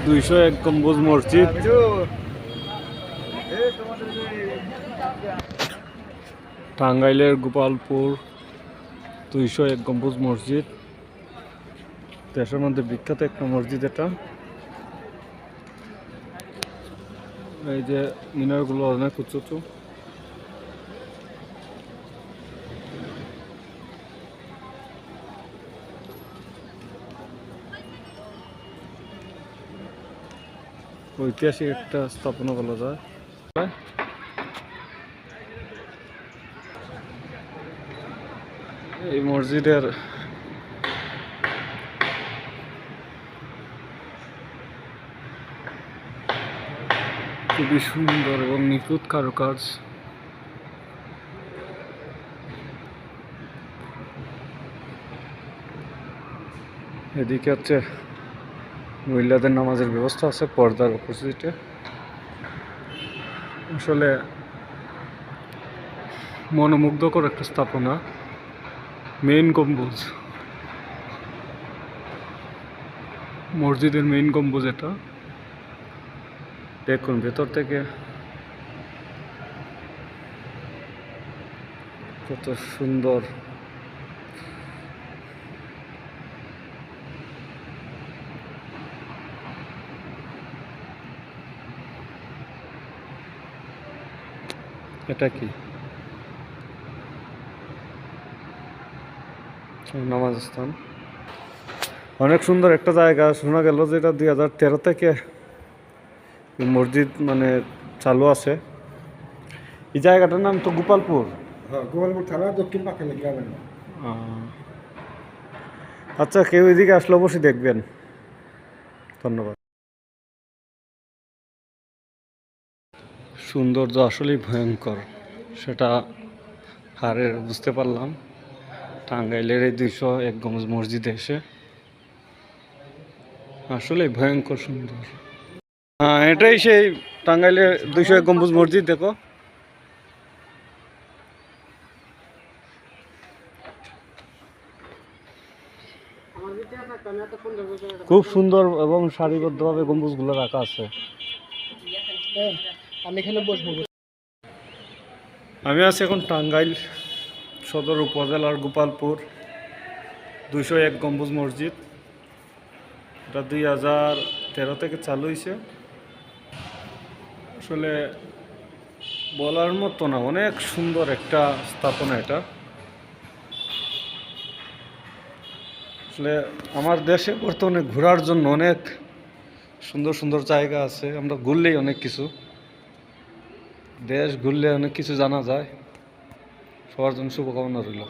201 গম্বুজ মসজিদ। টাঙ্গাইলের গোপালপুর 201 গম্বুজ মসজিদ, দেশের মধ্যে বিখ্যাত একটা মসজিদ এটা। এই যে মিনারগুলো অনেক উঁচু উঁচু। ঐতিহাসিক একটা স্থাপনা বলা যায়। এই মসজিদের খুবই সুন্দর এবং নিখুঁত কারুকাজ। এদিকে হচ্ছে মহিলাদের নামাজের ব্যবস্থা আছে পর্দার অপোজিটে। আসলে মনোমুগ্ধকর একটা স্থাপনা। মেইন গম্বুজ, মসজিদের মেইন গম্বুজ এটা। দেখুন ভেতর থেকে কত সুন্দর। এটা কি নামাজ স্থান? অনেক সুন্দর একটা জায়গা। শোনা গেল যে এটা 2013 থেকে মসজিদ মানে চালু আছে। এই জায়গাটার নাম তো গোপালপুর। হ্যাঁ, গোপালপুর থানা দক্ষিণ পাখালি গ্রামের নাম। আচ্ছা, কেউ এদিকে আসলে অবশ্যই দেখবেন। ধন্যবাদ। সৌন্দর্য আসলেই ভয়ঙ্কর, সেটা হারে বুঝতে পারলাম টাঙ্গাইলের এই 201 গম্বুজ মসজিদে এসে। আসলেই ভয়ঙ্কর সুন্দর। হ্যাঁ, এটাই সেই টাঙ্গাইলের 201 গম্বুজ মসজিদ। দেখো খুব সুন্দর এবং সারিবদ্ধভাবে গম্বুজগুলো রাখা আছে। আমি এখানে বসবো। আমি আছি এখন টাঙ্গাইল সদর উপজেলার গোপালপুর 201 গম্বুজ মসজিদ। এটা 2013 থেকে চালু হয়েছে। আসলে বলার মতো না, অনেক সুন্দর একটা স্থাপনা এটা। আসলে আমার দেশে বর্তমানে ঘোরার জন্য অনেক সুন্দর সুন্দর জায়গা আছে। আমরা ঘুরলেই অনেক কিছু, দেশ ঘুরলে অনেক কিছু জানা যায়। সবার জন্য শুভকামনা রইল।